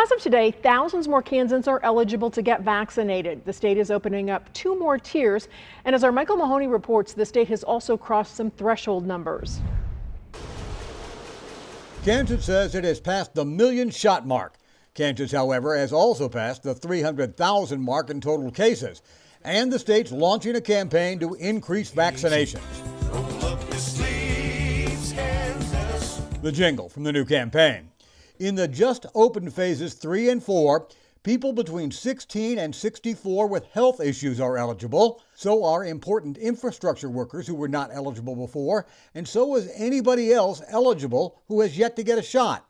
As of today, thousands more Kansans are eligible to get vaccinated. The state is opening up 2 more tiers. And as our Michael Mahoney reports, the state has also crossed some threshold numbers. Kansas says it has passed the 1 million shot mark. Kansas, however, has also passed the 300,000 mark in total cases. And the state's launching a campaign to increase vaccinations. The jingle from the new campaign. In the just opened phases 3 and 4, people between 16 and 64 with health issues are eligible. So are important infrastructure workers who were not eligible before. And so is anybody else eligible who has yet to get a shot.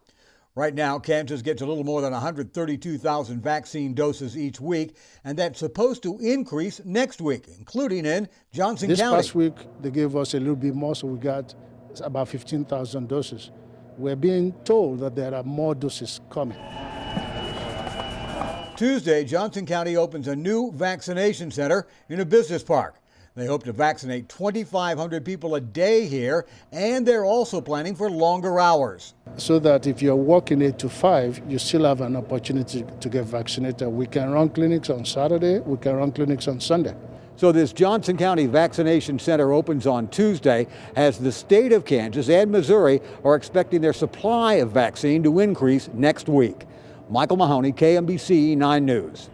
Right now, Kansas gets a little more than 132,000 vaccine doses each week, and that's supposed to increase next week, including in Johnson County. This past week, they gave us a little bit more, so we got about 15,000 doses. We're being told that there are more doses coming. Tuesday, Johnson County opens a new vaccination center in a business park. They hope to vaccinate 2,500 people a day here, and they're also planning for longer hours. So that if you're working 8 to 5, you still have an opportunity to get vaccinated. We can run clinics on Saturday, we can run clinics on Sunday. So this Johnson County Vaccination Center opens on Tuesday as the state of Kansas and Missouri are expecting their supply of vaccine to increase next week. Michael Mahoney, KMBC 9 News.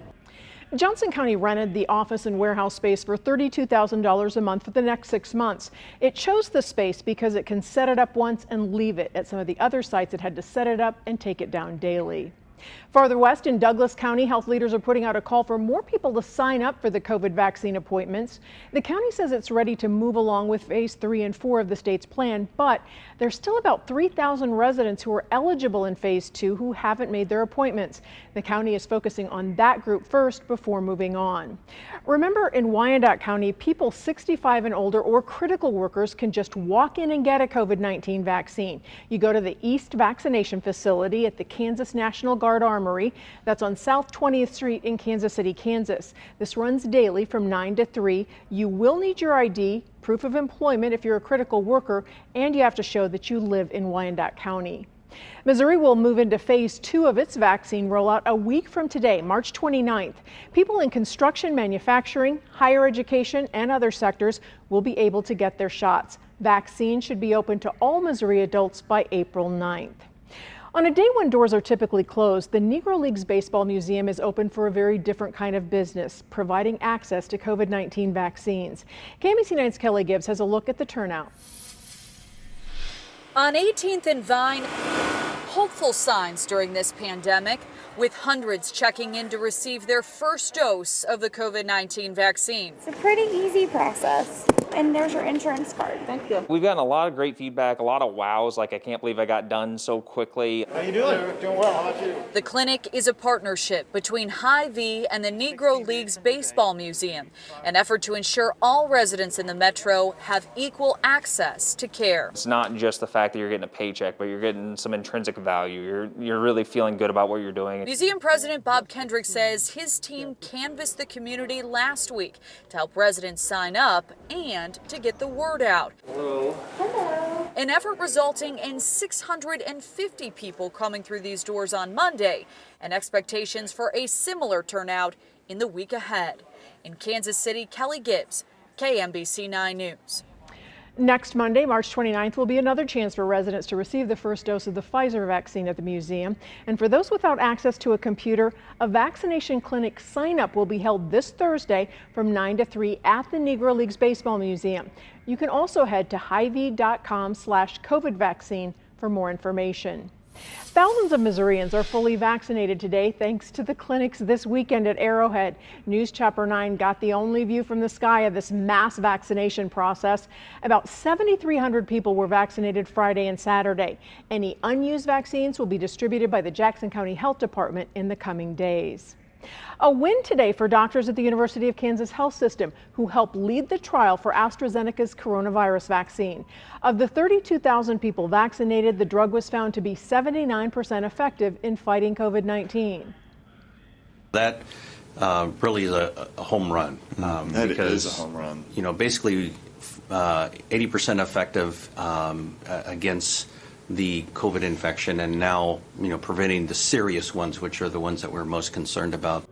Johnson County rented the office and warehouse space for $32,000 a month for the next 6 months. It chose the space because it can set it up once and leave it. At some of the other sites, it had to set it up and take it down daily. Farther west in Douglas County, health leaders are putting out a call for more people to sign up for the COVID vaccine appointments. The county says it's ready to move along with phase 3 and 4 of the state's plan, but there's still about 3,000 residents who are eligible in phase 2 who haven't made their appointments. The county is focusing on that group first before moving on. Remember, in Wyandotte County, people 65 and older or critical workers can just walk in and get a COVID-19 vaccine. You go to the East Vaccination Facility at the Kansas National Guard Armory. That's on South 20th Street in Kansas City, Kansas. This runs daily from 9 to 3. You will need your ID, proof of employment if you're a critical worker, and you have to show that you live in Wyandotte County. Missouri will move into phase 2 of its vaccine rollout a week from today, March 29th. People in construction, manufacturing, higher education, and other sectors will be able to get their shots. Vaccine should be open to all Missouri adults by April 9th. On a day when doors are typically closed, the Negro Leagues Baseball Museum is open for a very different kind of business, providing access to COVID-19 vaccines. KMBC 9's Kelly Gibbs has a look at the turnout. On 18th and Vine, hopeful signs during this pandemic, with hundreds checking in to receive their first dose of the COVID-19 vaccine. It's a pretty easy process. And there's your insurance card. Thank you. We've gotten a lot of great feedback, a lot of wows, like I can't believe I got done so quickly. How you doing? Doing well. How about you? The clinic is a partnership between Hy-Vee and the Negro Leagues Baseball Museum, an effort to ensure all residents in the metro have equal access to care. It's not just the fact that you're getting a paycheck, but you're getting some intrinsic value. You're really feeling good about what you're doing. Museum President Bob Kendrick says his team canvassed the community last week to help residents sign up and to get the word out. Hello. Hello. An effort resulting in 650 people coming through these doors on Monday, and expectations for a similar turnout in the week ahead. In Kansas City, Kelly Gibbs, KMBC 9 News. Next Monday, March 29th, will be another chance for residents to receive the first dose of the Pfizer vaccine at the museum. And for those without access to a computer, a vaccination clinic sign-up will be held this Thursday from 9 to 3 at the Negro Leagues Baseball Museum. You can also head to hyvee.com/COVID vaccine for more information. Thousands of Missourians are fully vaccinated today thanks to the clinics this weekend at Arrowhead. News Chopper 9 got the only view from the sky of this mass vaccination process. About 7,300 people were vaccinated Friday and Saturday. Any unused vaccines will be distributed by the Jackson County Health Department in the coming days. A win today for doctors at the University of Kansas Health System who helped lead the trial for AstraZeneca's coronavirus vaccine. Of the 32,000 people vaccinated, the drug was found to be 79% effective in fighting COVID-19. That really is a home run. That because, is a home run. You know, basically 80% effective against the COVID infection and now, preventing the serious ones, which are the ones that we're most concerned about.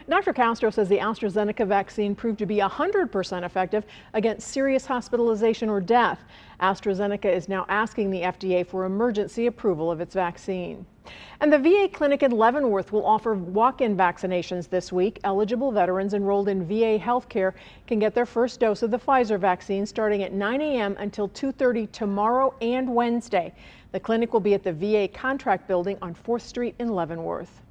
Dr. Castro says the AstraZeneca vaccine proved to be 100% effective against serious hospitalization or death. AstraZeneca is now asking the FDA for emergency approval of its vaccine. And the VA clinic in Leavenworth will offer walk-in vaccinations this week. Eligible veterans enrolled in VA healthcare can get their first dose of the Pfizer vaccine starting at 9 a.m. until 2:30 tomorrow and Wednesday. The clinic will be at the VA contract building on 4th Street in Leavenworth.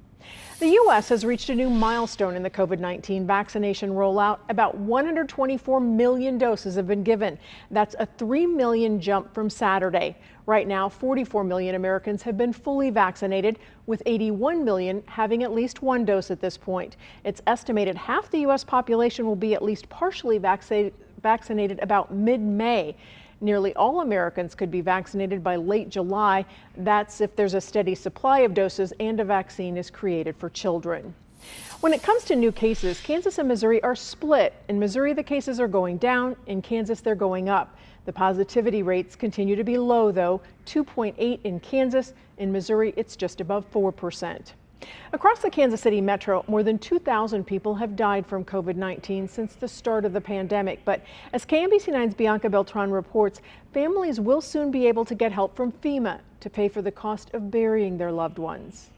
The U.S. has reached a new milestone in the COVID-19 vaccination rollout. About 124 million doses have been given. That's a 3 million jump from Saturday. Right now, 44 million Americans have been fully vaccinated, with 81 million having at least one dose at this point. It's estimated half the U.S. population will be at least partially vaccinated about mid-May. Nearly all Americans could be vaccinated by late July. That's if there's a steady supply of doses and a vaccine is created for children. When it comes to new cases, Kansas and Missouri are split. In Missouri, the cases are going down. In Kansas, they're going up. The positivity rates continue to be low, though, 2.8 in Kansas. In Missouri, it's just above 4%. Across the Kansas City metro, more than 2,000 people have died from COVID-19 since the start of the pandemic. But as KMBC9's Bianca Beltran reports, families will soon be able to get help from FEMA to pay for the cost of burying their loved ones.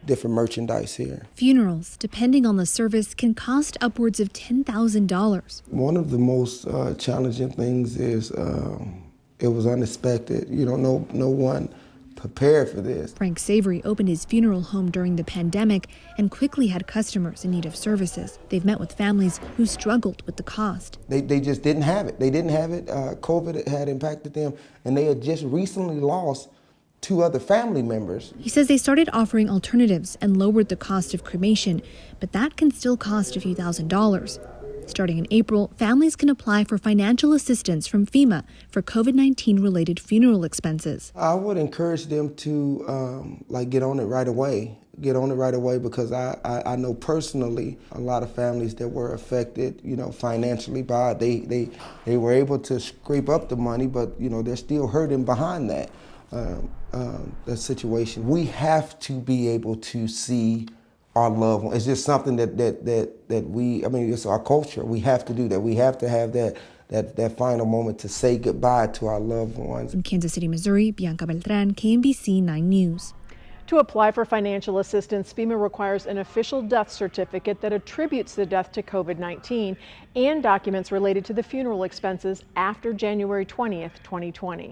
Different merchandise here. Funerals, depending on the service, can cost upwards of $10,000. One of the most challenging things is it was unexpected. No one prepared for this. Frank Savory opened his funeral home during the pandemic and quickly had customers in need of services. They've met with families who struggled with the cost. They just didn't have it. They didn't have it. COVID had impacted them, and they had just recently lost 2 other family members. He says they started offering alternatives and lowered the cost of cremation, but that can still cost a few $1,000s. Starting in April, families can apply for financial assistance from FEMA for COVID-19 related funeral expenses. I would encourage them to get on it right away. Get on it right away, because I know personally a lot of families that were affected, financially by it. They were able to scrape up the money, but they're still hurting behind that situation. We have to be able to see our loved ones. It's just something that we, it's our culture. We have to do that. We have to have that final moment to say goodbye to our loved ones. In Kansas City, Missouri, Bianca Beltran, KMBC 9 News. To apply for financial assistance, FEMA requires an official death certificate that attributes the death to COVID-19 and documents related to the funeral expenses after January 20th, 2020.